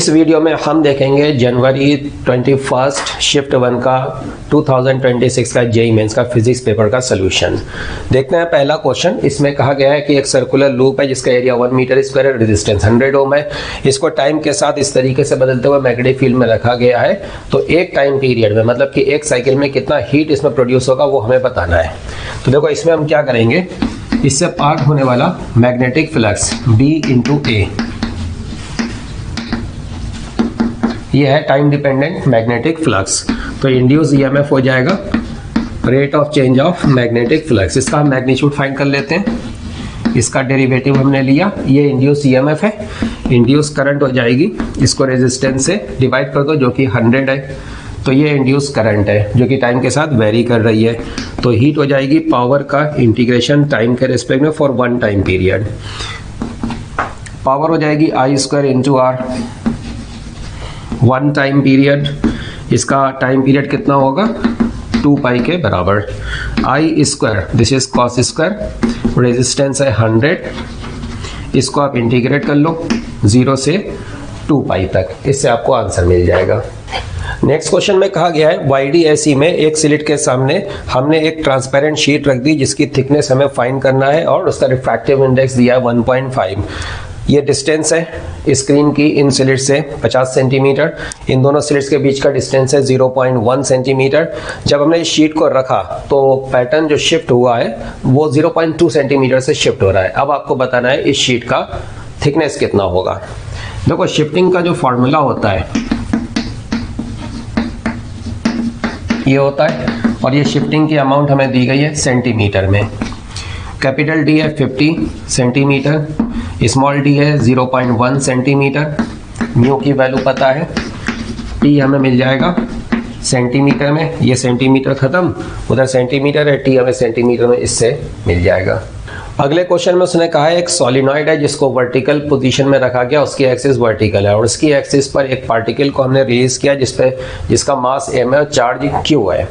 इस वीडियो में हम देखेंगे जनवरी 21 शिफ्ट 1 का 2026 का जेईई मेंस का फिजिक्स पेपर का सॉल्यूशन। देखते हैं पहला क्वेश्चन। इसमें कहा गया है कि एक सर्कुलर लूप है जिसका एरिया 1 मीटर स्क्वायर है, रेजिस्टेंस 100 ओम है। इसको टाइम के साथ इस तरीके से बदलते हुए मैग्नेटिक फील्ड में रखा गया है। तो एक टाइम पीरियड में मतलब कि एक साइकिल में कितना हीट इसमें प्रोड्यूस होगा वो हमें बताना है। तो देखो इसमें हम क्या करेंगे, इससे पास होने वाला मैग्नेटिक फ्लक्स B इंटू ए, ये है टाइम डिपेंडेंट मैग्नेटिक फ्लक्स। तो इंड्यूस ईएमएफ हो जाएगा rate of change of magnetic flux. इसका हम मैग्नीट्यूड फाइंड कर लेते हैं। इसका डेरिवेटिव हमने लिया, ये इंड्यूस ईएमएफ है। इंड्यूस करंट हो जाएगी, इसको रेजिस्टेंस से डिवाइड कर दो जो कि 100 है। तो ये इंड्यूस करंट है जो कि टाइम के साथ वेरी कर रही है। तो हीट हो जाएगी पावर का इंटीग्रेशन टाइम के रिस्पेक्ट में for one time period. Power हो जाएगी I square into R, one time period. इसका टाइम पीरियड कितना होगा 2 पाई के बराबर। I square this is cos square, resistance है 100। इसको आप इंटीग्रेट कर लो 0 से 2 पाई तक, इससे आपको आंसर मिल जाएगा। नेक्स्ट क्वेश्चन में कहा गया है YDAC में एक स्लिट के सामने हमने एक ट्रांसपेरेंट शीट रख दी जिसकी थिकनेस हमें फाइंड करना है और उसका रिफ्रैक्टिव इंडेक्स दिया है 1.5। ये डिस्टेंस है स्क्रीन की इन स्लिट से 50 सेंटीमीटर। इन दोनों स्लिट्स के बीच का डिस्टेंस है 0.1 सेंटीमीटर। जब हमने इस शीट को रखा तो पैटर्न जो शिफ्ट हुआ है वो 0.2 सेंटीमीटर से शिफ्ट हो रहा है। अब आपको बताना है इस शीट का थिकनेस कितना होगा। देखो शिफ्टिंग का जो फॉर्मूला होता है ये होता है, और ये शिफ्टिंग की अमाउंट हमें दी गई है सेंटीमीटर में। कैपिटल डी है 50 सेंटीमीटर, स्मॉल डी है 0.1 सेंटीमीटर। म्यू की वैल्यू पता है, टी हमें मिल जाएगा सेंटीमीटर में। ये सेंटीमीटर खत्म, उधर सेंटीमीटर है, टी हमें सेंटीमीटर में इससे मिल जाएगा। अगले क्वेश्चन में उसने कहा है एक सॉलिनॉइड है जिसको वर्टिकल पोजीशन में रखा गया, उसकी एक्सिस वर्टिकल है और उसकी एक्सिस पर एक पार्टिकल को हमने रिलीज किया जिसका मास m है और चार्ज q है।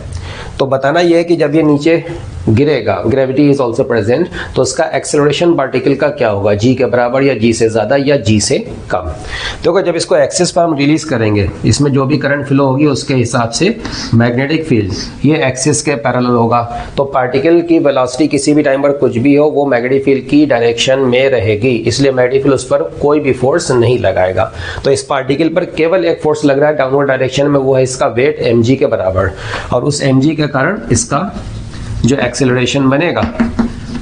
तो बताना यह है कि जब ये नीचे गिरेगा, ग्रेविटी इज ऑल्सो प्रेजेंट, तो उसका एक्सेलरेशन पार्टिकल का क्या होगा, g के बराबर या g से ज्यादा या g से कम। देखो जब इसको एक्सिस पर हम रिलीज करेंगे, इसमें जो भी करंट फ्लो होगी उसके हिसाब से मैग्नेटिक फील्ड ये एक्सिस के पैरेलल होगा। तो पार्टिकल की वेलोसिटी किसी भी टाइम पर कुछ भी हो वो मैग्नेटिक फील्ड की डायरेक्शन में रहेगी, इसलिए मैग्नेटिक फील्ड उस पर कोई भी फोर्स नहीं लगाएगा। तो इस पार्टिकल पर केवल एक फोर्स लग रहा है डाउनवर्ड डायरेक्शन में, वो है इसका वेट mg के बराबर, और उस mg के कारण इसका जो एक्सेलरेशन बनेगा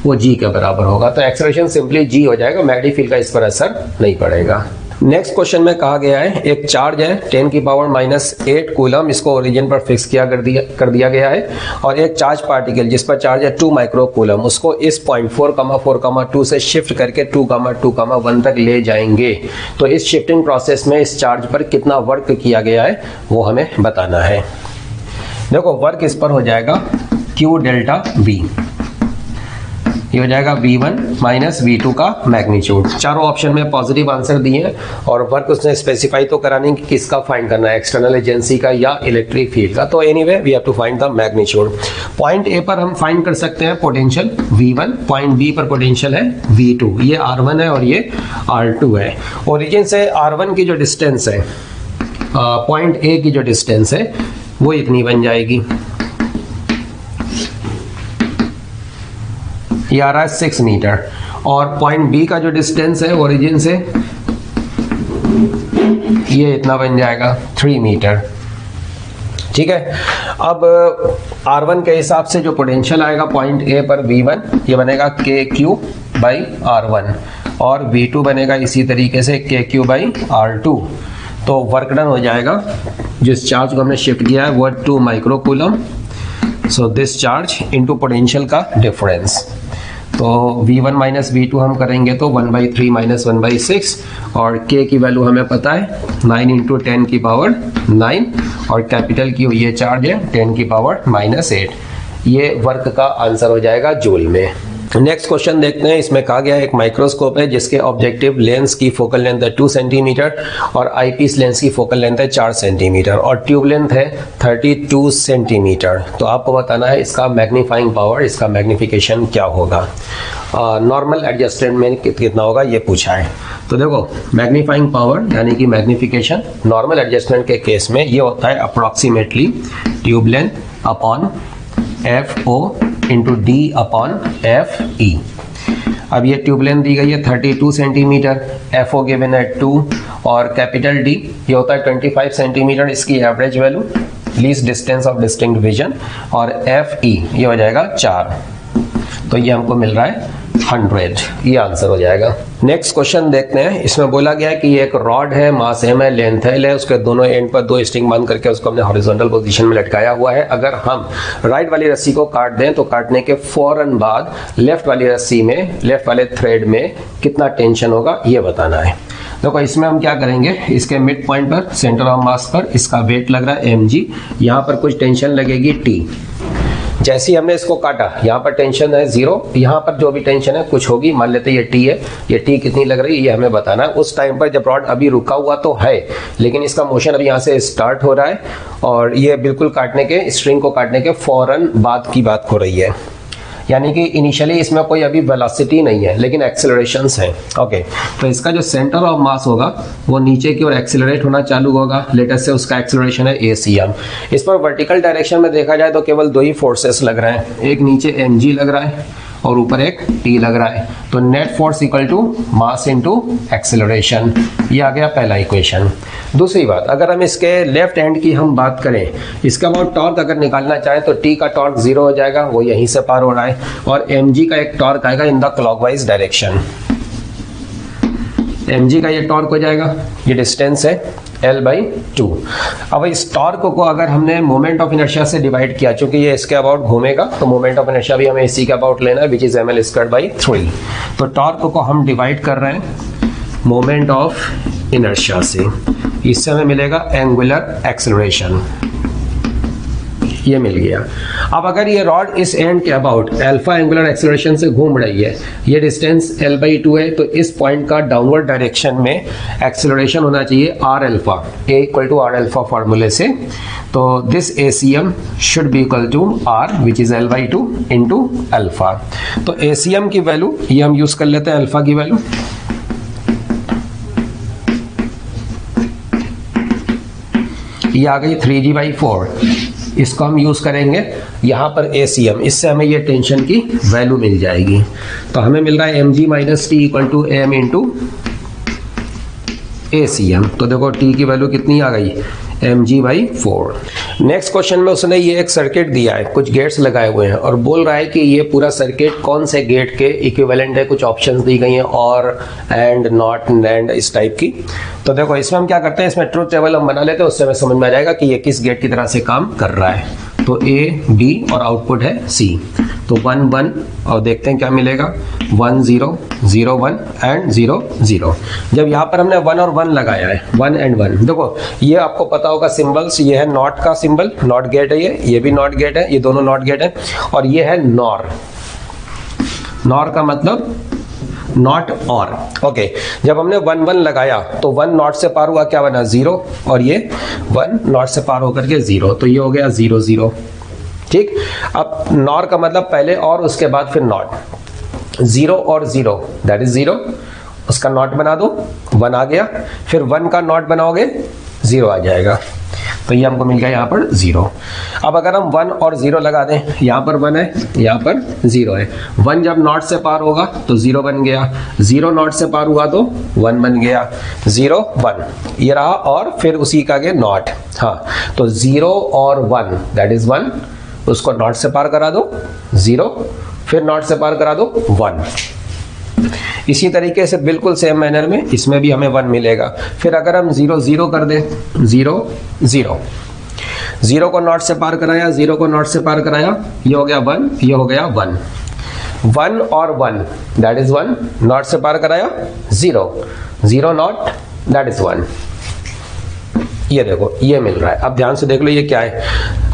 वो g के बराबर होगा। तो एक्सेलरेशन सिंपली g हो जाएगा, मैग्नेटिक फील्ड का इस पर असर नहीं पड़ेगा। नेक्स्ट क्वेश्चन में कहा गया है एक चार्ज है 10 की पावर -8 कूलम, इसको ओरिजिन पर फिक्स कर दिया गया है, और एक चार्ज पार्टिकल जिस पर चार्ज है 2 माइक्रो कूलम, उसको इस पॉइंट 4,4,2 से शिफ्ट करके 2,2,1 तक ले जाएंगे। तो इस शिफ्टिंग प्रोसेस में इस चार्ज पर कितना वर्क किया गया है वो हमें बताना है। देखो वर्क इस पर हो जाएगा Q डेल्टा V, ये हो जाएगा V1 माइनस V2 का मैग्नीट्यूड। चारों ऑप्शन में पॉजिटिव आंसर दिए हैं और वर्क उसने स्पेसिफाई तो कराने कि किसका फाइंड करना है, एक्सटर्नल एजेंसी का या इलेक्ट्रिक फील्ड का। तो anyway we have to find the magnitude. Point A पर हम फाइंड कर सकते हैं पोटेंशियल V1, पॉइंट बी पर पोटेंशियल है V2, ये R1 है और ये R2 है। ओरिजिन से R1 की जो डिस्टेंस है, पॉइंट ए की जो डिस्टेंस है वो इतनी बन जाएगी, ये आ रहा है 6 मीटर, और पॉइंट बी का जो डिस्टेंस है ओरिजिन से ये इतना बन जाएगा 3 मीटर। ठीक है, अब R1 के हिसाब से जो पोटेंशियल आएगा पॉइंट ए पर V1 ये बनेगा KQ बाई R1, और V2 बनेगा इसी तरीके से KQ बाई R2। तो वर्क डन हो जाएगा, जिस चार्ज को हमने शिफ्ट किया है वो 2 micro coulomb. So this charge into potential का डिफरेंस, तो V1 माइनस V2 हम करेंगे तो 1/3 माइनस 1/6, और K की वैल्यू हमें पता है 9 इंटू 10 की पावर 9, और कैपिटल Q ये चार्ज है 10 की पावर -8। ये वर्क का आंसर हो जाएगा जूल में। नेक्स्ट क्वेश्चन देखते हैं। इसमें कहा गया है एक माइक्रोस्कोप है जिसके ऑब्जेक्टिव लेंस की फोकल लेंथ है 2 सेंटीमीटर और आईपीस लेंस की फोकल लेंथ है 4 सेंटीमीटर और ट्यूब लेंथ है 32 सेंटीमीटर। तो आपको बताना है इसका मैग्नीफाइंग पावर, इसका मैग्निफिकेशन क्या होगा, नॉर्मल एडजस्टेड में कितना होगा ये पूछा है। तो देखो मैग्नीफाइंग पावर यानी कि मैग्निफिकेशन नॉर्मल एडजस्टमेंट के केस में ये होता है approximately tube length upon F O into D upon F E. अब ये ट्यूब लेंथ दी गई है 32 सेंटीमीटर, एफ ओ गिवन है 2 और कैपिटल डी ये होता है 25 सेंटीमीटर, इसकी average value least distance of distinct vision, और एफ ई ये हो जाएगा 4। तो ये हमको मिल रहा है 100, ये आंसर हो जाएगा। नेक्स्ट क्वेश्चन देखते हैं। इसमें बोला गया है कि एक रॉड है, मास एम है, लेंथ एल है, उसके दोनों एंड पर 2 स्ट्रिंग बांध करके उसको हमने हॉरिजॉन्टल पोजीशन में लटकाया हुआ है। अगर हम राइट वाली रस्सी को काट दें तो काटने के फौरन बाद लेफ्ट वाली रस्सी में, लेफ्ट वाले थ्रेड में कितना टेंशन होगा ये बताना है। देखो इसमें हम क्या करेंगे, इसके मिड पॉइंट पर सेंटर ऑफ मास पर इसका वेट लग रहा है mg, यहाँ पर कुछ टेंशन लगेगी t। जैसे ही हमने इसको काटा यहाँ पर टेंशन है 0, यहाँ पर जो भी टेंशन है कुछ होगी, मान लेते ये t है, ये t कितनी लग रही है ये हमें बताना है। उस टाइम पर जब रॉड अभी रुका हुआ तो है लेकिन इसका मोशन अभी यहाँ से स्टार्ट हो रहा है और ये बिल्कुल काटने के, स्ट्रिंग को काटने के फौरन बाद की बात हो रही है, यानी कि इनिशियली इसमें कोई अभी वेलोसिटी नहीं है लेकिन एक्सेलरेशंस हैं। ओके, तो इसका जो सेंटर ऑफ मास होगा वो नीचे की ओर एक्सेलरेट होना चालू होगा, लेटेस्ट से उसका एक्सेलरेशन है ACM। इस पर वर्टिकल डायरेक्शन में देखा जाए तो केवल 2 ही फोर्सेस लग रहे हैं, एक नीचे mg लग रहा है और ऊपर एक t लग रहा है। तो net force equal to mass into acceleration, ये आ गया पहला इक्वेशन। दूसरी बात, अगर हम इसके लेफ्ट हैंड की हम बात करें, इसका अबाउट टॉर्क अगर निकालना चाहें तो t का टॉर्क 0 हो जाएगा, वो यहीं से पार हो रहा है, और mg का एक टॉर्क आएगा in the clockwise direction. mg का ये टॉर्क हो जाएगा, ये डिस्टेंस है L/2। अब इस टॉर्क को अगर हमने मोमेंट ऑफ इनर्शिया से डिवाइड किया, चूंकि ये इसके अबाउट घूमेगा तो मोमेंट ऑफ इनर्शिया भी हमें इसी के अबाउट लेना है, विच इज ml²/3। तो टॉर्क को हम डिवाइड कर रहे हैं मोमेंट ऑफ इनर्शिया से, इससे हमें मिलेगा एंगुलर एक्सेलरेशन, ये मिल गया। अब अगर ये रॉड इस एंड के अबाउट अल्फा एंगुलर एक्सेलरेशन से घूम रही है, ये डिस्टेंस L/2 है, तो इस पॉइंट का डाउनवर्ड डायरेक्शन में एक्सेलरेशन होना चाहिए R alpha, A equal to R alpha फार्मूले से। तो this ACM should be equal to R which is L/2 into alpha. तो ACM की वैल्यू ये हम यूज कर लेते हैं, अल्फा की वैल्यू ये आ गई 3g/4। इसको हम यूज करेंगे यहाँ पर ACM, इससे हमें ये टेंशन की वैल्यू मिल जाएगी। तो हमें मिल रहा है mg minus T equal to m into ACM। तो देखो t की वैल्यू कितनी आ गई, mg/4। नेक्स्ट क्वेश्चन में उसने ये एक सर्किट दिया है, कुछ गेट्स लगाए हुए हैं और बोल रहा है कि ये पूरा सर्किट कौन से गेट के इक्विवेलेंट है। कुछ ऑप्शंस दी गई हैं, और, एंड, नॉट, नैंड, इस टाइप की। तो देखो इसमें हम क्या करते हैं, इसमें ट्रुथ टेबल हम बना लेते हैं, उससे हमें समझ में आ जाएगा कि ये किस गेट की तरह से काम कर रहा है। तो A, D और आउटपुट है C। तो 1 1 और देखते हैं क्या मिलेगा, 1 0 0 1 एंड 0 0। जब यहाँ पर हमने 1 और 1 लगाया है, 1 एंड 1, देखो ये आपको पता होगा सिंबल्स, ये है नॉट का सिंबल, नॉट गेट है, ये भी नॉट गेट है, ये दोनों नॉट गेट है, और ये है नॉर। नॉर का मतलब नॉट और। ओके, जब हमने 1 1 लगाया तो 1 नॉट से पार हुआ, क्या बना 0, और ये 1 नॉट से पार होकर के 0, तो ये हो गया 0 0। ठीक, अब नॉर का मतलब पहले और उसके बाद फिर नॉट, 0 और 0 दैट इज 0, उसका नॉट बना दो, 1 आ गया, फिर 1 का नॉट बनाओगे 0 आ जाएगा। तो ये हमको मिल गया यहाँ पर 0। अब अगर हम 1 और 0 लगा दें, यहाँ पर 1 है, यहाँ पर 0 है, 1 जब नॉट से पार होगा तो 0 बन गया, 0 नॉट से पार हुआ तो 1 बन गया, 0 1 ये रहा, और फिर उसी का आगे नॉट। हाँ, तो 0 और 1 दैट इज 1, उसको नॉट से पार करा दो 0, फिर नॉट से पार करा दो 1। इसी तरीके से बिल्कुल सेम मैनर में इसमें भी हमें 1 मिलेगा। फिर अगर हम 0 0 कर दें, 0 0, 0 को नॉट से पार कराया, 0 को नॉट से पार कराया, ये हो गया 1, ये हो गया 1, 1 और 1 दैट इज 1, नॉट से पार कराया 0, 0 नॉट दैट इज 1। ये देखो ये मिल रहा है। अब ध्यान से देख लो ये क्या है,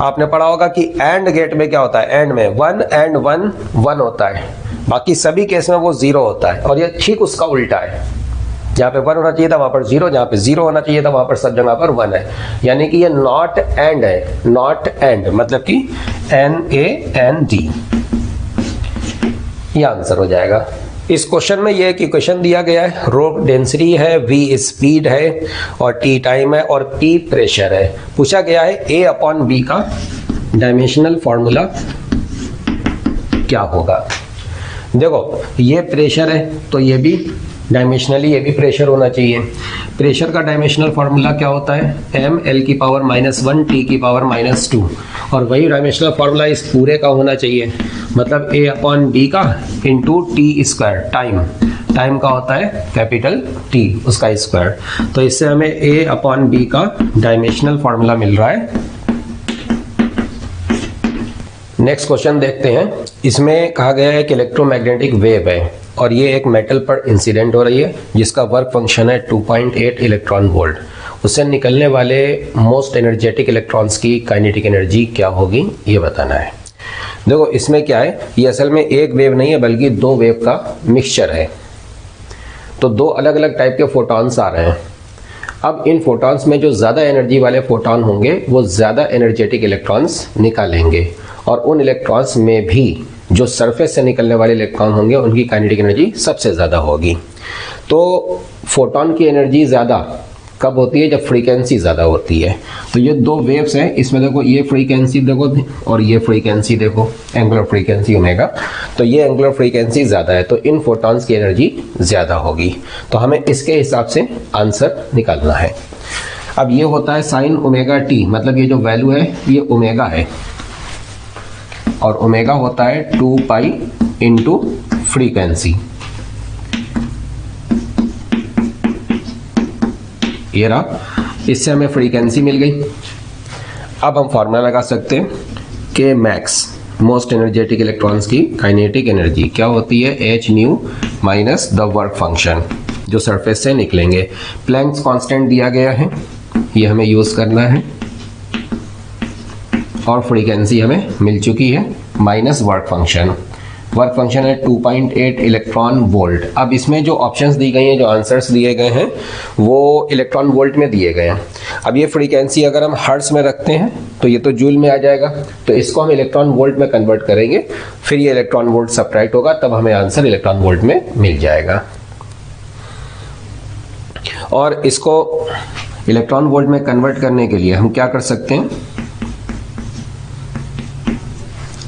आपने पढ़ा होगा कि एंड गेट में क्या होता है, एंड में 1 एंड 1 1 होता है, बाकी सभी केस में वो 0 होता है। और ये ठीक उसका उल्टा है, जहाँ पे 1 होना चाहिए था वहां पर 0, जहाँ पे 0 होना चाहिए था वहां पर सब जगह पर 1 है। यानी कि ये नॉट एंड है, नॉट एंड मतलब कि NAND, ये आंसर हो जाएगा। इस क्वेश्चन में ये कि क्वेश्चन दिया गया है, रो डेंसिटी है, V स्पीड है और T टाइम है और P प्रेशर है। पूछा गया है A/B का डायमेंशनल फॉर्मूला क्या होगा। देखो ये प्रेशर है तो ये भी डायमेंशनली ये भी प्रेशर होना चाहिए। प्रेशर का डायमेंशनल फार्मूला क्या होता है, m(L)⁻⁻1 t(2), और वही डायमेंशनल फार्मूला इस पूरे का होना चाहिए, मतलब A/B का इंटू T², टाइम का होता है कैपिटल T, उसका स्क्वायर। तो इससे हमें A/B का डायमेंशनल फार्मूला मिल रहा है। नेक्स्ट क्वेश्चन देखते हैं। इसमें कहा गया है कि इलेक्ट्रोमैग्नेटिक वेव है और ये एक मेटल पर इंसिडेंट हो रही है जिसका वर्क फंक्शन है 2.8 इलेक्ट्रॉन वोल्ट। उससे निकलने वाले मोस्ट एनर्जेटिक इलेक्ट्रॉन्स की काइनेटिक एनर्जी क्या होगी ये बताना है। देखो इसमें क्या है, ये असल में एक वेव नहीं है बल्कि दो वेव का मिक्सचर है। तो दो अलग अलग टाइप के फोटॉन्स आ रहे हैं। अब इन फोटॉन्स में जो ज़्यादा एनर्जी वाले फोटॉन होंगे वो ज़्यादा एनर्जेटिक इलेक्ट्रॉन्स निकालेंगे, और उन इलेक्ट्रॉन्स में भी जो सरफेस से निकलने वाले इलेक्ट्रॉन होंगे उनकी काइनेटिक एनर्जी सबसे ज़्यादा होगी। तो फोटॉन की एनर्जी ज़्यादा कब होती है, जब फ्रीक्वेंसी ज़्यादा होती है। तो ये दो वेव्स हैं, इसमें देखो ये फ्रीक्वेंसी देखो और ये फ्रीक्वेंसी देखो, एंगुलर फ्रीक्वेंसी ओमेगा। तो ये एंगुलर फ्रीक्वेंसी ज़्यादा है तो इन फोटॉन्स की एनर्जी ज़्यादा होगी। तो हमें इसके हिसाब से आंसर निकालना है। अब ये होता है साइन ओमेगा टी, मतलब ये जो वैल्यू है ये ओमेगा है और ओमेगा होता है 2 पाई इंटू फ्रीक्वेंसी। ये रहा, इससे हमें फ्रीक्वेंसी मिल गई। अब हम फॉर्मूला लगा सकते हैं कि मैक्स मोस्ट एनर्जेटिक इलेक्ट्रॉन्स की काइनेटिक एनर्जी क्या होती है, h new minus the work function जो सरफेस से निकलेंगे। प्लैंक्स कांस्टेंट दिया गया है, ये हमें यूज करना है, और फ्रीक्वेंसी हमें मिल चुकी है minus work function. Work function है 2.8 इलेक्ट्रॉन वोल्ट। अब इसमें जो ऑप्शंस दी गई हैं, जो आंसर्स दिए गए हैं वो इलेक्ट्रॉन वोल्ट में दिए गए हैं। अब ये फ्रीक्वेंसी अगर हम हर्ट्ज में रखते हैं तो ये तो जूल में आ जाएगा, तो इसको हम इलेक्ट्रॉन वोल्ट में कन्वर्ट करेंगे, फिर ये इलेक्ट्रॉन वोल्ट सब्ट्रैक्ट होगा, तब हमें आंसर इलेक्ट्रॉन वोल्ट में मिल जाएगा। और इसको इलेक्ट्रॉन वोल्ट में कन्वर्ट करने के लिए हम क्या कर सकते हैं,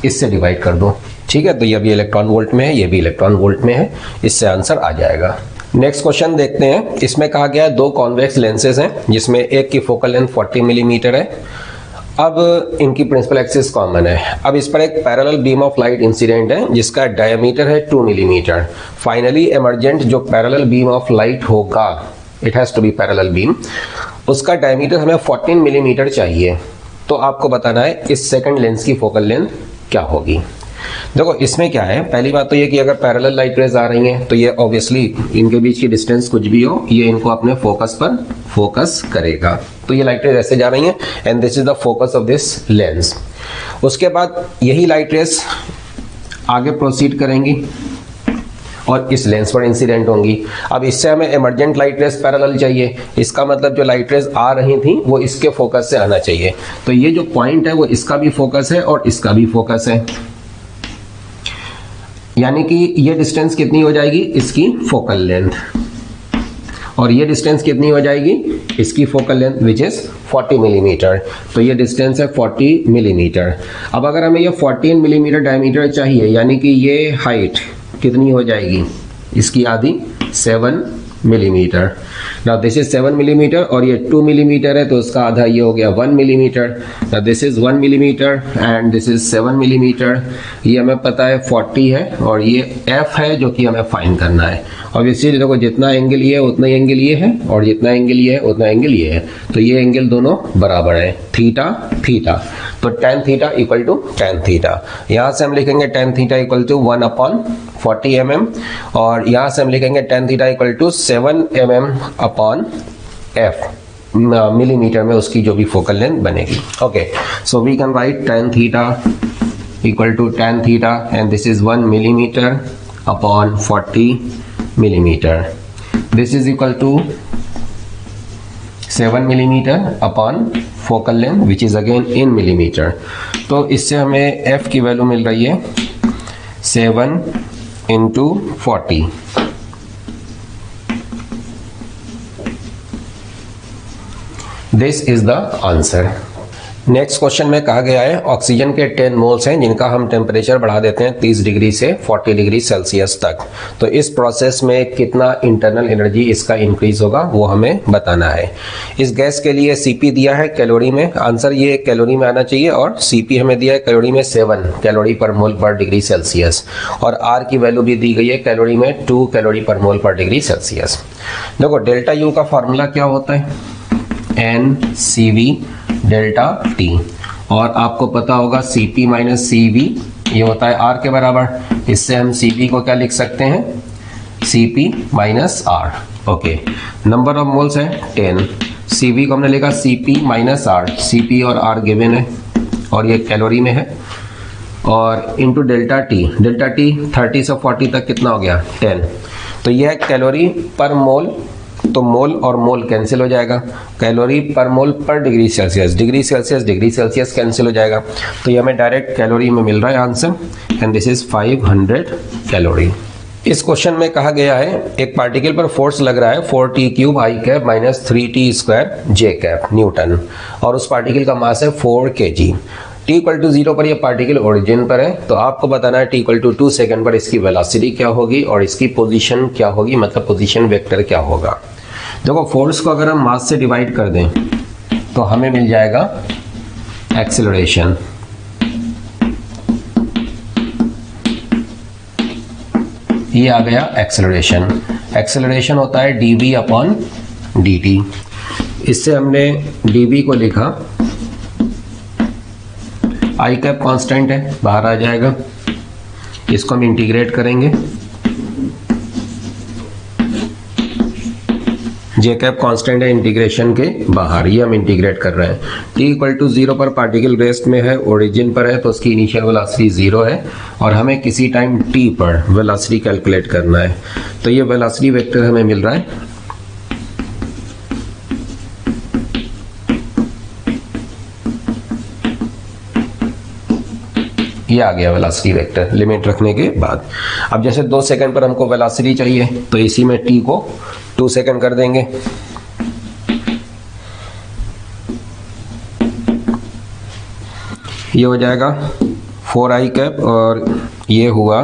इससे डिवाइड कर दो, ठीक है। तो ये भी इलेक्ट्रॉन वोल्ट में है, ये भी इलेक्ट्रॉन वोल्ट में है, इससे आंसर आ जाएगा। नेक्स्ट क्वेश्चन देखते हैं। इसमें कहा गया है दो कॉन्वेक्स लेंसेज हैं जिसमें एक की फोकल लेंथ 40 मिलीमीटर है। अब इनकी प्रिंसिपल एक्सिस कॉमन है। अब इस पर एक parallel beam of light incident है जिसका डायमीटर है 2 मिलीमीटर। फाइनली एमर्जेंट जो पैरेलल बीम ऑफ लाइट होगा, it has to be parallel beam, उसका डायमीटर हमें 14 मिलीमीटर चाहिए। तो आपको बताना है इस सेकंड लेंस की फोकल लेंथ क्या होगी। देखो इसमें क्या है, पहली बात तो ये कि अगर पैरेलल लाइट रेज आ रही हैं तो ये ऑब्वियसली इनके बीच की डिस्टेंस कुछ भी हो, ये इनको अपने फोकस पर फोकस करेगा। तो ये लाइट रेज ऐसे जा रही हैं and this is the focus of this lens. उसके बाद यही लाइट रेज आगे प्रोसीड करेंगी और इस लेंस पर इंसिडेंट होंगी। अब इससे हमें इमर्जेंट लाइट रेज पैरेलल चाहिए, इसका मतलब जो लाइट रेज आ रही थी वो इसके फोकस से आना चाहिए। तो ये जो पॉइंट है वो इसका भी फोकस है और इसका भी फोकस है, यानी कि ये डिस्टेंस कितनी हो जाएगी, इसकी फोकल लेंथ, और ये डिस्टेंस कितनी हो जाएगी, इसकी focal length which is 40 millimetre. तो ये डिस्टेंस है 40 मिलीमीटर। अब अगर हमें ये 14 मिलीमीटर डायमीटर चाहिए, यानी कि ये हाइट कितनी हो जाएगी, इसकी आधी 7 millimetre. Now this is 7 millimetre और ये 2 मिलीमीटर है तो उसका आधा ये हो गया 1 millimetre. Now this is 1 millimetre and this is 7 millimetre. ये हमें पता है 40 है और ये f है जो कि हमें फाइंड करना है। ऑब्वियसली देखो जितना एंगल ये है उतना ही एंगल ये है और जितना एंगल ये है उतना एंगल ये है, तो ये एंगल दोनों बराबर है, थीटा थीटा। तो tan theta equal to tan theta. यहाँ से हम लिखेंगे tan theta equal to 1/40 mm और यहाँ से हम लिखेंगे tan theta equal to 7 mm/f। Millimetre में उसकी जो भी फोकल लेंथ बनेगी। Okay, so we can write tan theta equal to tan theta and this is 1 millimetre upon 40 millimetre. This is equal to 7 millimetre upon focal length which is again in millimetre. तो इससे हमें f की value मिल रही है 7 into 40। This is the answer. Next question में कहा गया है ऑक्सीजन के 10 मोल्स हैं जिनका हम टेम्परेचर बढ़ा देते हैं 30 डिग्री से 40 डिग्री सेल्सियस तक, तो इस प्रोसेस में कितना इंटरनल एनर्जी इसका इंक्रीज होगा वो हमें बताना है। इस गैस के लिए Cp दिया है कैलोरी में, आंसर ये कैलोरी में आना चाहिए, और Cp हमें दिया है कैलोरी में 7 कैलोरी पर मोल पर डिग्री सेल्सियस, और R की वैल्यू भी दी गई है कैलोरी में 2 कैलोरी पर मोल पर डिग्री सेल्सियस। देखो डेल्टा U का फॉर्मूला क्या होता है, NCV डेल्टा T, और आपको पता होगा Cp माइनस Cv ये होता है R के बराबर। इससे हम Cp को क्या लिख सकते हैं, Cp minus R। Okay, number of moles है 10, Cv को हमने लिखा Cp माइनस R, Cp और R गिवन है और ये कैलोरी में है, और into delta T, delta T 30 से 40 तक कितना हो गया 10, तो यह कैलोरी पर मोल, तो मोल और मोल कैंसिल हो जाएगा, कैलोरी पर मोल पर degree Celsius, degree Celsius cancel हो जाएगा, तो ये हमें डायरेक्ट कैलोरी में मिल रहा है answer, and this is 500 calorie. इस क्वेश्चन में कहा गया है एक पार्टिकल पर फोर्स लग रहा है 4t क्यूब आई कैप माइनस 3t स्क्वायर जे कैप न्यूटन, और उस पार्टिकल का मास है 4 kg। t इक्वल टू 0 पर यह पार्टिकल ओरिजिन पर है, तो आपको बताना है t इक्वल टू 2 सेकेंड पर इसकी वेलोसिटी क्या होगी और इसकी पोजीशन क्या होगी, मतलब पोजीशन वेक्टर क्या होगा। देखो फोर्स को अगर हम मास से डिवाइड कर दें तो हमें मिल जाएगा एक्सेलरेशन, ये आ गया एक्सेलरेशन। एक्सेलरेशन होता है dv अपॉन dt, इससे हमने dv को लिखा, आई कैप कांस्टेंट है बाहर आ जाएगा, इसको हम इंटीग्रेट करेंगे, जे कैप कांस्टेंट है इंटीग्रेशन के बाहर, ये हम इंटीग्रेट कर रहे हैं। t इक्वल टू 0 पर पार्टिकल रेस्ट में है, ओरिजिन पर है, तो उसकी इनिशियल वेलोसिटी 0 है, और हमें किसी टाइम t पर वेलोसिटी कैलकुलेट करना है, तो ये वेलोसिटी वेक्टर हमें मिल रहा है ये आ गया वेलोसिटी वेक्टर लिमिट रखने के बाद। अब जैसे 2 सेकंड पर हमको वेलोसिटी चाहिए, तो इसी में t को 2 सेकंड कर देंगे, ये हो जाएगा 4i कैप और ये हुआ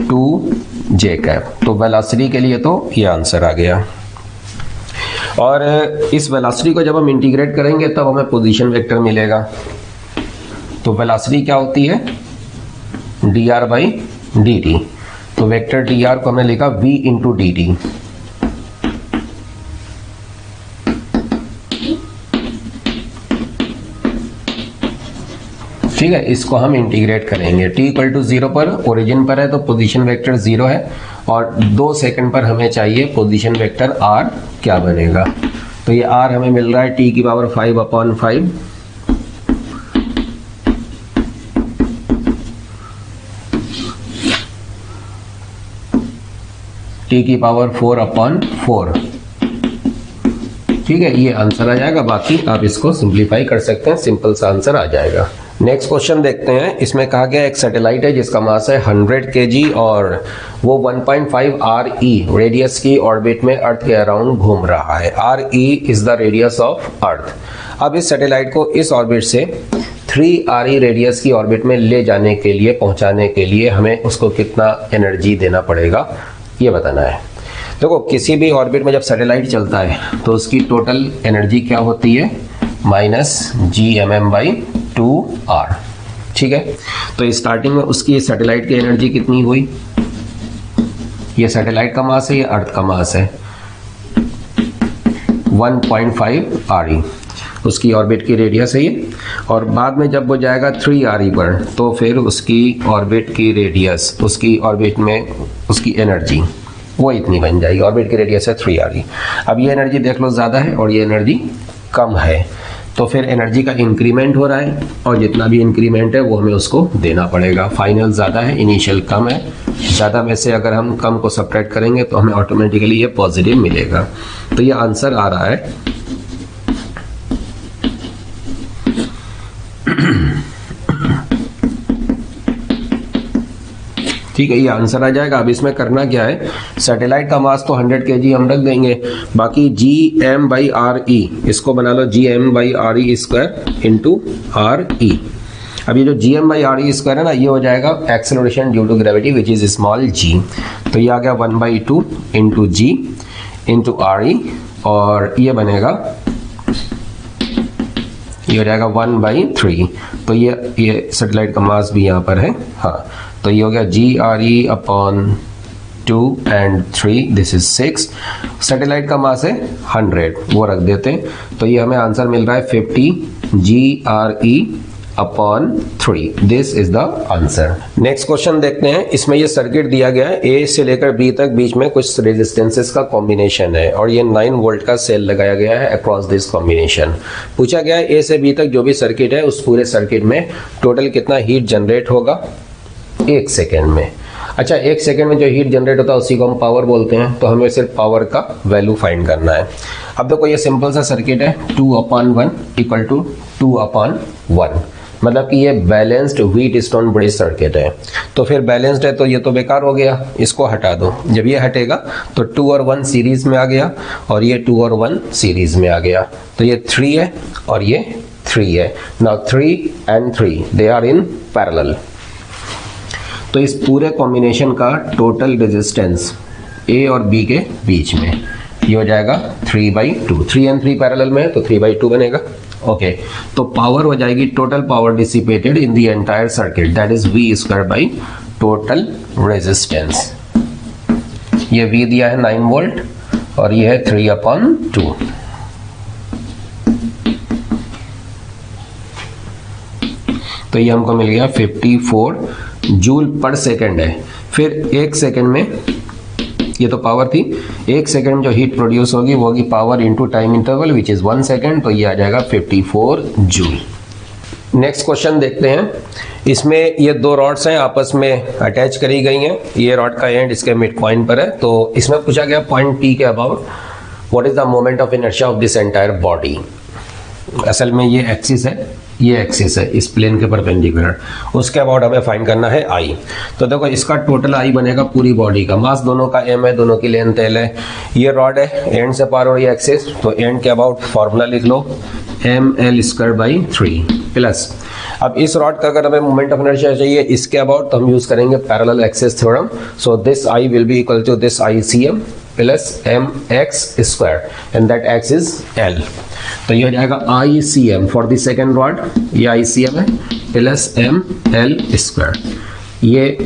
2j कैप, तो वेलोसिटी के लिए तो ये आंसर आ गया। और इस वेलोसिटी को जब हम इंटीग्रेट करेंगे तब हमें पोजीशन वेक्टर मिलेगा, तो वेलोसिटी क्या होती है dr बाई dt, तो वेक्टर dr को हमने लिखा v इंटू dt, ठीक है, इसको हम इंटीग्रेट करेंगे। t इक्वल टू 0 पर ओरिजिन पर है तो पोजीशन वेक्टर 0 है, और 2 सेकंड पर हमें चाहिए पोजीशन वेक्टर r क्या बनेगा, तो ये r हमें मिल रहा है t की पावर 5 अपॉन 5, t की पावर 4 अपॉन 4, ठीक है, ये आंसर आ जाएगा। बाकी आप इसको सिंप्लीफाई कर सकते हैं, सिंपल सा आंसर आ जाएगा। नेक्स्ट क्वेश्चन देखते हैं। इसमें कहा गया एक सैटेलाइट है जिसका मास है 100 kg और वो 1.5 RE रेडियस की ऑर्बिट में अर्थ के अराउंड घूम रहा है। RE is the radius of earth. अब इस सैटेलाइट को इस ऑर्बिट से 3 RE रेडियस की ऑर्बिट में ले जाने के लिए, पहुंचाने के लिए हमें उसको कितना एनर्जी देना पड़ेगा ये बताना है। देखो किसी भी ऑर्बिट में जब सैटेलाइट चलता है तो उसकी टोटल एनर्जी क्या होती है, -gmm/2r, ठीक है। तो स्टार्टिंग में उसकी सैटेलाइट की एनर्जी कितनी हुई, ये सैटेलाइट का मास है, ये अर्थ का मास है, 1.5 RE उसकी ऑर्बिट की रेडियस है ये। और बाद में जब वो जाएगा 3 RE पर तो फिर उसकी ऑर्बिट की रेडियस, उसकी ऑर्बिट में उसकी एनर्जी वो इतनी बन जाएगी, ऑर्बिट की रेडियस है 3re। अब ये एनर्जी देख लो ज़्यादा है और ये एनर्जी कम है, तो फिर एनर्जी का इंक्रीमेंट हो रहा है और जितना भी इंक्रीमेंट है वो हमें उसको देना पड़ेगा। फाइनल ज़्यादा है, इनिशियल कम है, ज़्यादा में से अगर हम कम को सब्ट्रैक्ट करेंगे तो हमें ऑटोमेटिकली ये पॉजिटिव मिलेगा। तो ये आंसर आ रहा है ठीक है, ये आंसर आ जाएगा। अब इसमें करना क्या है, सैटेलाइट का मास तो 100 kg हम रख देंगे, बाकी Gm/re इसको बना लो Gm/re स्क्वायर इंटू RE। अब ये जो Gm/re स्क्वायर है ना, ये हो जाएगा acceleration due to gravity which is small g, तो ये आ गया 1/2 इंटू G इंटू RE, और ये बनेगा, ये हो जाएगा 1/3। तो ये सैटेलाइट का मास भी यहाँ पर है, हाँ, तो ये हो गया Gre/2 and 3, this is 6। Satellite का मास है 100, वो रख देते हैं, तो ये हमें आंसर मिल रहा है 50 Gre/3, this is the answer. Next question देखते हैं। इसमें ये सर्किट दिया गया है, ए से लेकर बी तक, बीच में कुछ रेजिस्टेंसेस का कॉम्बिनेशन है और ये 9 वोल्ट का सेल लगाया गया है अक्रॉस दिस कॉम्बिनेशन। पूछा गया है ए से बी तक जो भी सर्किट है उस पूरे सर्किट में टोटल कितना हीट जनरेट होगा 1 सेकेंड में। अच्छा, 1 सेकेंड में जो हीट जनरेट होता है उसी को हम पावर बोलते हैं, तो हमें सिर्फ पावर का वैल्यू फाइंड करना है। अब देखो ये सिंपल सा सर्किट है, 2/1 इक्वल टू 2/1, मतलब कि ये balanced wheat stone bridge circuit है। तो फिर बैलेंस्ड है तो ये तो बेकार हो गया, इसको हटा दो। जब ये हटेगा तो 2 और 1 सीरीज में आ गया और ये 2 और 1 सीरीज में आ गया, तो ये 3 है और ये 3 है। Now 3 and 3 they are in parallel, तो इस पूरे कॉम्बिनेशन का टोटल रेजिस्टेंस ए और बी के बीच में ये हो जाएगा 3/2। 3 and 3 पैरेलल में है तो 3/2 बनेगा। ओके, तो पावर हो जाएगी total power dissipated in the entire circuit, that is V square by total resistance. ये V दिया है 9 वोल्ट और ये है 3/2। तो ये हमको मिल गया 54 जूल पर सेकेंड है। फिर 1 सेकेंड में, ये तो पावर थी, 1 सेकेंड में जो हीट प्रोड्यूस होगी वो होगी power into time interval which is 1 second, तो ये आ जाएगा 54 जूल। नेक्स्ट क्वेश्चन देखते हैं। इसमें ये 2 रॉड्स हैं, आपस में अटैच करी गई हैं। ये रॉड का एंड इसके मिड पॉइंट पर है, तो इसमें पूछा गया पॉइंट P के about what is the moment of inertia of this entire body. असल में ये एक्सिस है, ये एक्सिस है इस प्लेन के परपेंडिकुलर, उसके अबाउट हमें फाइंड करना है I। तो देखो इसका टोटल I बनेगा पूरी बॉडी का, मास दोनों का m है, दोनों की लेंथ l है। ये रॉड है, एंड से पार हो रही है एक्सिस, तो एंड के अबाउट फॉर्मूला लिख लो ml²/3 प्लस। अब इस रॉड का अगर हमें मोमेंट ऑफ इनर्शिया चाहिए इसके अबाउट, तो हम यूज करेंगे parallel axis theorem. So this I will be equal to this ICM plus mx² and that x is l। तो ये हो जाएगा ICM for the second rod, ये ICM है प्लस ml², ये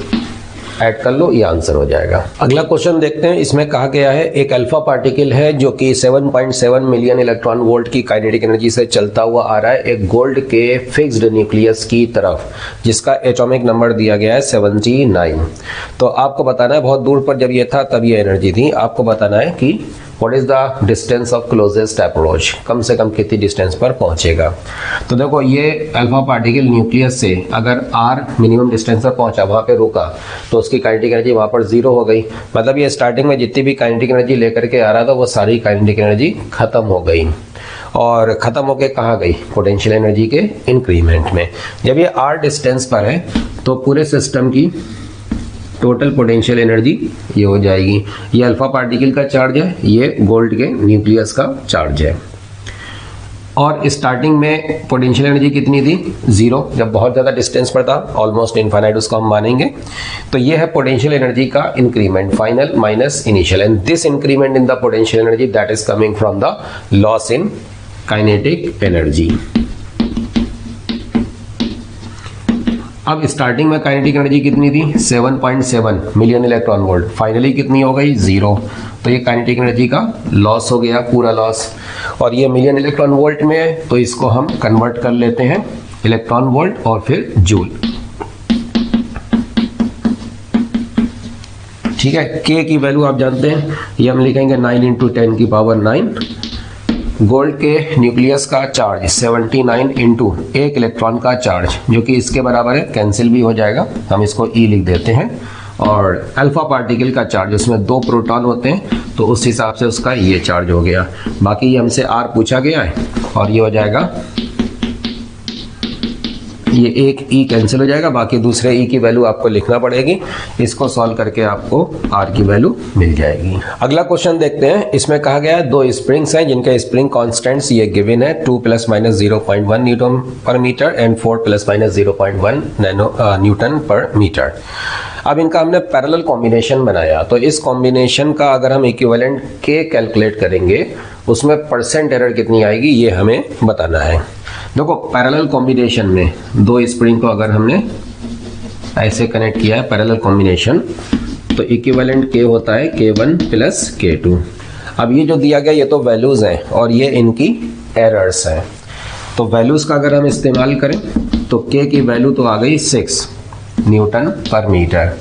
ऐड कर लो, ये आंसर हो जाएगा। अगला क्वेश्चन देखते हैं। इसमें कहा गया है एक अल्फा पार्टिकल है जो कि 7.7 मिलियन इलेक्ट्रॉन वोल्ट की काइनेटिक एनर्जी से चलता हुआ आ रहा है एक गोल्ड के फिक्स्ड न्यूक्लियस की तरफ, जिसका एटॉमिक नंबर दिया गया है 79। तो आपको बताना है बहुत दूर पर जब ये था तब ये एनर्जी थी, आपको बताना है कि what is the distance of closest approach, कम से कम कितनी डिस्टेंस पर पहुंचेगा। तो देखो ये अल्फा पार्टिकल न्यूक्लियस से अगर r मिनिमम डिस्टेंस पर पहुंचा, वहां पे रुका, तो उसकी काइनेटिक एनर्जी वहां पर 0 हो गई। मतलब ये स्टार्टिंग में जितनी भी काइनेटिक एनर्जी लेकर के आ रहा था वो सारी काइनेटिक एनर्जी खत्म हो गई, और खत्म होके कहाँ गई, पोटेंशियल एनर्जी के इंक्रीमेंट में। जब ये r डिस्टेंस पर है तो पूरे सिस्टम की टोटल पोटेंशियल एनर्जी ये हो जाएगी, ये अल्फा पार्टिकल का चार्ज है, ये गोल्ड के न्यूक्लियस का चार्ज है। और स्टार्टिंग में पोटेंशियल एनर्जी कितनी थी, 0, जब बहुत ज़्यादा डिस्टेंस पर था, ऑलमोस्ट इनफाइनाइट उसको हम मानेंगे। तो ये है पोटेंशियल एनर्जी का increment, final minus initial, and this increment in the potential energy that is coming from the loss in kinetic energy. अब स्टार्टिंग में काइनेटिक एनर्जी कितनी थी, 7.7 मिलियन इलेक्ट्रॉन वोल्ट, फाइनली कितनी हो गई, 0। तो ये काइनेटिक एनर्जी का लॉस हो गया, पूरा लॉस। और ये मिलियन इलेक्ट्रॉन वोल्ट में है, तो इसको हम कन्वर्ट कर लेते हैं इलेक्ट्रॉन वोल्ट और फिर जूल। ठीक है। के की वैल्यू आप जानते हैं, ये हम लिखेंगे 9 इंटू 10 की पावर 9। गोल्ड के न्यूक्लियस का चार्ज 79 इंटू 1 इलेक्ट्रॉन का चार्ज, जो कि इसके बराबर है, कैंसिल भी हो जाएगा, हम इसको ई लिख देते हैं। और अल्फा पार्टिकल का चार्ज, उसमें 2 प्रोटॉन होते हैं, तो उस हिसाब से उसका ये चार्ज हो गया। बाकी ये हमसे आर पूछा गया है और ये हो जाएगा, ये एक ई कैंसिल हो जाएगा, बाकी दूसरे ई की वैल्यू आपको लिखना पड़ेगी। इसको सॉल्व करके आपको आर की वैल्यू मिल जाएगी। अगला क्वेश्चन देखते हैं। इसमें कहा गया है 2 स्प्रिंग्स हैं जिनके स्प्रिंग कांस्टेंट्स ये गिवन है, 2 ± 0.1 न्यूटन पर मीटर एंड 4 ± 0.1 न्यूटन पर मीटर। अब इनका हमने पैरेलल कॉम्बिनेशन बनाया, तो इस कॉम्बिनेशन का अगर हम इक्विवेलेंट के कैलकुलेट करेंगे, उसमें परसेंट एरर कितनी आएगी ये हमें बताना है। देखो पैरेलल कॉम्बिनेशन में 2 स्प्रिंग को अगर हमने ऐसे कनेक्ट किया है पैरेलल कॉम्बिनेशन, तो इक्विवेलेंट के होता है K1 + K2। अब ये जो दिया गया ये तो वैल्यूज हैं और ये इनकी एरर्स हैं, तो वैल्यूज का अगर हम इस्तेमाल करें तो के की वैल्यू तो आ गई 6 न्यूटन पर मीटर।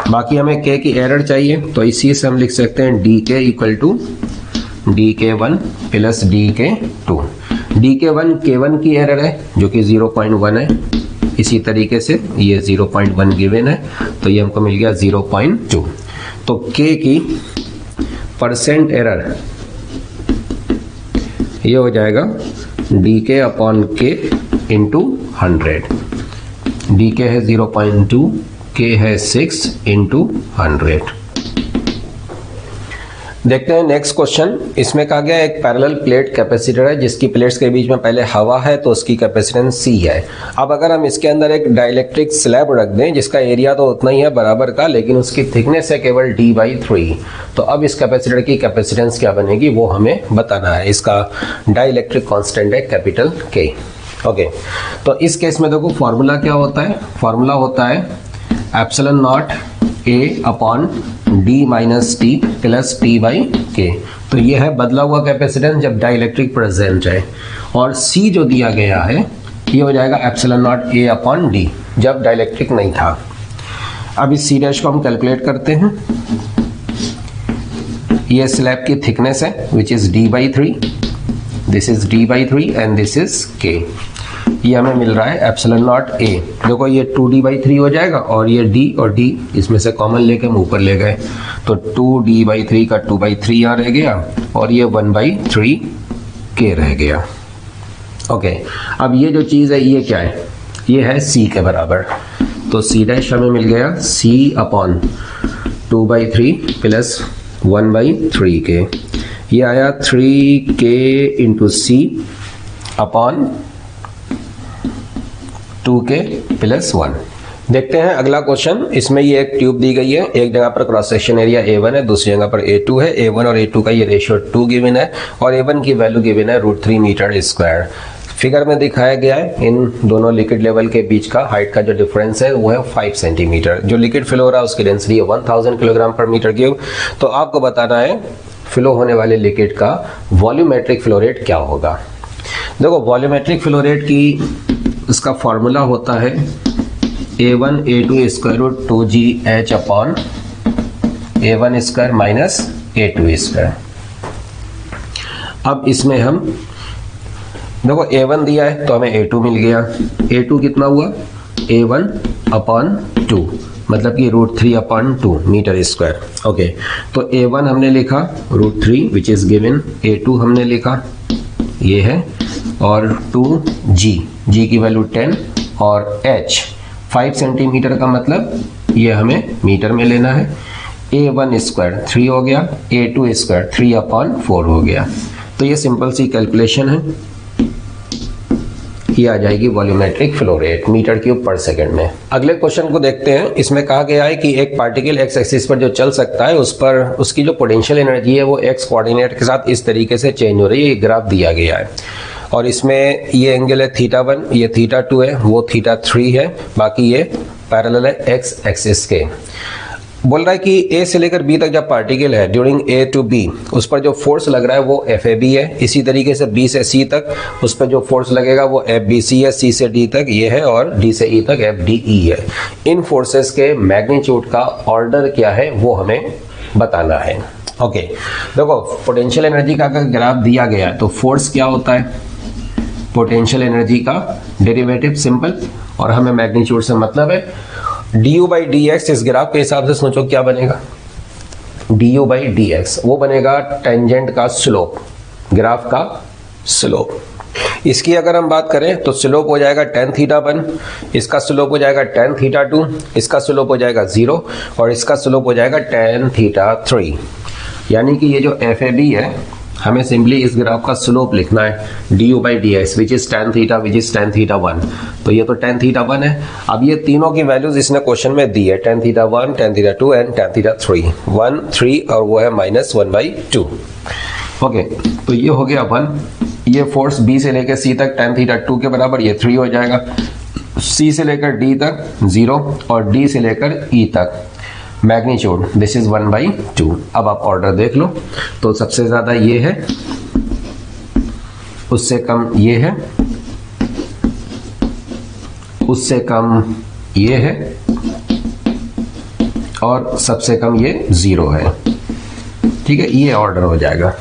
बाकी हमें के की एरर चाहिए, तो इसी से हम लिख सकते हैं dk = dk1 + dk2। dk1 k1 की एरर है जो कि 0.1 है, इसी तरीके से ये 0.1 गिवन है, तो ये हमको मिल गया 0.2। तो k की परसेंट एरर ये हो जाएगा dk/k × 100। dk है 0.2, k है 6 × 100। देखते हैं नेक्स्ट क्वेश्चन। इसमें कहा गया एक पैरेलल प्लेट कैपेसिटर है जिसकी प्लेट्स के बीच में पहले हवा है, तो उसकी कैपेसिटेंस C है। अब अगर हम इसके अंदर एक डाइलेक्ट्रिक स्लैब रख दें जिसका एरिया तो उतना ही है बराबर का, लेकिन उसकी थिकनेस है केवल d/3, तो अब इस कैपेसिटर की कैपेसिटेंस क्या बनेगी वो हमें बताना है। इसका डाइलेक्ट्रिक कांस्टेंट है कैपिटल K। ओके, तो इस केस में देखो फॉर्मूला क्या होता है, फॉर्मूला होता है ε0 A/d - t + t/k। तो ये है बदला हुआ कैपेसिटेंस जब डाइलेक्ट्रिक प्रेजेंट है, और C जो दिया गया है ये हो जाएगा ε0 A/d जब डाइलेक्ट्रिक नहीं था। अब इस C' को हम कैलकुलेट करते हैं। ये स्लैब की थिकनेस है which is d/3, this is d/3 and this is k। ये हमें मिल रहा है ε0 A। देखो ये 2d/3 हो जाएगा और ये d और d इसमें से कॉमन लेके हम ऊपर ले गए, तो 2d/3 का 2/3 यहाँ रह गया और ये 1/3 k रह गया। ओके, अब ये जो चीज़ है ये क्या है, ये है C के बराबर, तो C' हमें मिल गया C/2/3 + 1/3k। ये आया 3k × C/2k + 1। देखते हैं अगला क्वेश्चन। इसमें ये एक ट्यूब दी गई है, एक जगह पर क्रॉस सेक्शन एरिया A1 है, दूसरी जगह पर A2 है। A1 और A2 का ये रेशियो 2 गिवन है और A1 की वैल्यू गिवन है √3 मीटर स्क्वायर। फिगर में दिखाया गया है इन दोनों लिक्विड लेवल के बीच का हाइट का जो डिफरेंस है वो है 5 सेंटीमीटर। जो लिक्विड फ्लो हो रहा है उसकी डेंसिटी है 1000 किलोग्राम पर मीटर क्यूब। तो आपको बताना है फ्लो होने वाले लिक्विड का वॉल्यूमेट्रिक फ्लो रेट क्या होगा। देखो वॉल्यूमेट्रिक फ्लो रेट की इसका फॉर्मूला होता है A1 A2 √ 2gh/A1² - A2²। अब इसमें हम देखो A1 दिया है तो हमें A2 मिल गया, A2 कितना हुआ A1/2 मतलब कि √3/2 मीटर स्क्वायर। ओके, तो A1 हमने लिखा √3 विच इज गिवन, A2 हमने लिखा ये है, और 2g की वैल्यू 10 और h 5 सेंटीमीटर का मतलब ये हमें मीटर में लेना है। A1² 3 हो गया, A2² 3/4 हो गया। तो ये सिंपल सी कैलकुलेशन है, ये आ जाएगी volumetric flow rate metre cube पर सेकंड में। अगले क्वेश्चन को देखते हैं। इसमें कहा गया है कि एक पार्टिकल एक्स एक्सिस पर जो चल सकता है उस पर उसकी जो पोटेंशियल एनर्जी है वो एक्स कोऑर्डिनेट के साथ इस तरीके से चेंज हो रही है। ये ग्राफ दिया गया है और इसमें ये एंगल है θ1, ये θ2 है, वो θ3 है, बाकी ये पैरेलल है एक्स एक्सिस के। बोल रहा है कि ए से लेकर बी तक जब पार्टिकल है ड्यूरिंग ए टू बी, उस पर जो फोर्स लग रहा है वो एफ ए बी है। इसी तरीके से बी से सी तक उस पर जो फोर्स लगेगा वो एफ बी सी है। सी से डी तक ये है और डी से ई तक एफ डी ई है। इन फोर्सेस के मैग्नीट्यूड का ऑर्डर क्या है वो हमें बताना है। ओके, देखो पोटेंशियल एनर्जी का अगर ग्राफ दिया गया है तो फोर्स क्या होता है, पोटेंशियल एनर्जी का डेरिवेटिव सिंपल, और हमें मैग्नीट्यूड से मतलब है D you by D x. इस ग्राफ के हिसाब से सोचो क्या बनेगा, D you by D x वो बनेगा टेंजेंट का स्लोप, ग्राफ का स्लोप। इसकी अगर हम बात करें तो स्लोप हो जाएगा tan थीटा 1, इसका स्लोप हो जाएगा tan थीटा 2, इसका स्लोप हो जाएगा 0 और इसका स्लोप हो जाएगा tan थीटा 3। यानी कि ये जो एफ ए बी है हमें सिंपली इस ग्राफ का स्लोप लिखना है D you by D x which is tan theta which is tan theta 1। तो ये तो tan थीटा 1 है। अब ये तीनों की वैल्यूज इसने क्वेश्चन में दी है, tan theta 1, tan theta 2 and tan theta 3। 1, 3 और वो है -1/2। ओके, तो ये हो गया 1। ये फोर्स बी से लेकर सी तक tan थीटा 2 के बराबर, ये 3 हो जाएगा। सी से लेकर डी तक 0 और डी से लेकर ई तक मैग्नीट्यूड दिस इज 1/2। अब आप ऑर्डर देख लो, तो सबसे ज्यादा ये है, उससे कम ये है, उससे कम ये है और सबसे कम ये 0 है। ठीक है, ये ऑर्डर हो जाएगा।